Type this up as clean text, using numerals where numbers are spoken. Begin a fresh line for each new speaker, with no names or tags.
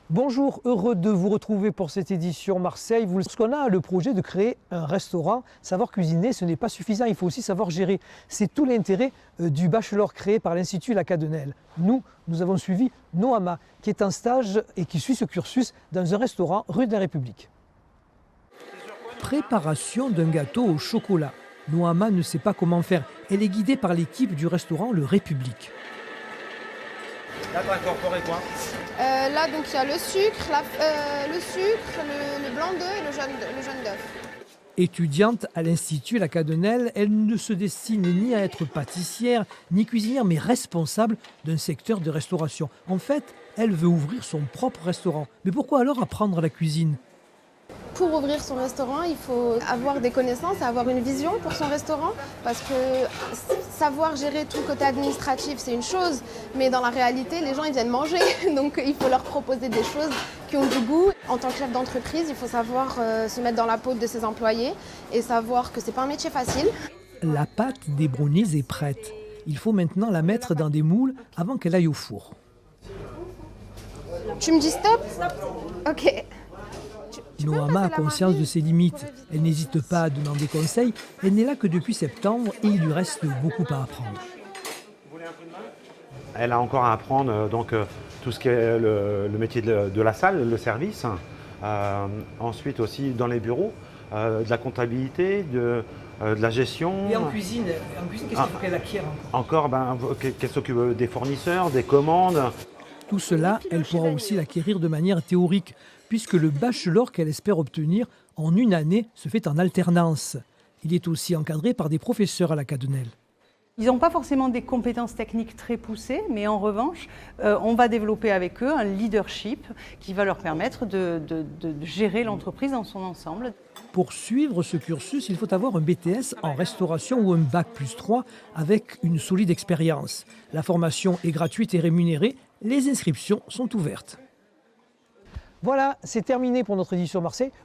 Bonjour, heureux de vous retrouver pour cette édition Marseille. Lorsqu'on a le projet de créer un restaurant, savoir cuisiner, ce n'est pas suffisant, il faut aussi savoir gérer. C'est tout l'intérêt du bachelor créé par l'Institut La Cadenelle. Nous avons suivi Noama, qui est en stage et qui suit ce cursus dans un restaurant rue de la République. Préparation d'un gâteau au chocolat. Noama ne sait pas comment faire. Elle est guidée par l'équipe du restaurant Le République.
Là, tu as incorporé quoi?
Là, donc il y a le sucre, le blanc d'œuf et le jaune d'œuf.
Étudiante à l'Institut La Cadenelle, elle ne se destine ni à être pâtissière ni cuisinière, mais responsable d'un secteur de restauration. En fait, elle veut ouvrir son propre restaurant. Mais pourquoi alors apprendre la cuisine ?
Pour ouvrir son restaurant, il faut avoir des connaissances, avoir une vision pour son restaurant, parce que savoir gérer tout le côté administratif, c'est une chose, mais dans la réalité, les gens ils viennent manger, donc il faut leur proposer des choses qui ont du goût. En tant que chef d'entreprise, il faut savoir se mettre dans la peau de ses employés et savoir que c'est pas un métier facile.
La pâte des brownies est prête. Il faut maintenant la mettre dans des moules avant qu'elle aille au four.
Tu me dis stop? Ok.
Noama a conscience de ses limites. Elle n'hésite pas à demander conseil. Elle n'est là que depuis septembre et il lui reste beaucoup à apprendre.
Elle a encore à apprendre tout ce qui est le métier de la salle, le service. Ensuite aussi dans les bureaux, de la comptabilité, de la gestion.
Et en cuisine qu'est-ce qu'il faut qu'elle acquiert
encore? Qu'elle s'occupe des fournisseurs, des commandes.
Tout cela, elle pourra aussi l'acquérir de manière théorique, puisque le bachelor qu'elle espère obtenir en une année se fait en alternance. Il est aussi encadré par des professeurs à la Cadenelle.
Ils n'ont pas forcément des compétences techniques très poussées, mais en revanche, on va développer avec eux un leadership qui va leur permettre de gérer l'entreprise dans son ensemble.
Pour suivre ce cursus, il faut avoir un BTS en restauration ou un Bac+3 avec une solide expérience. La formation est gratuite et rémunérée. Les inscriptions sont ouvertes. Voilà, c'est terminé pour notre édition Marseille.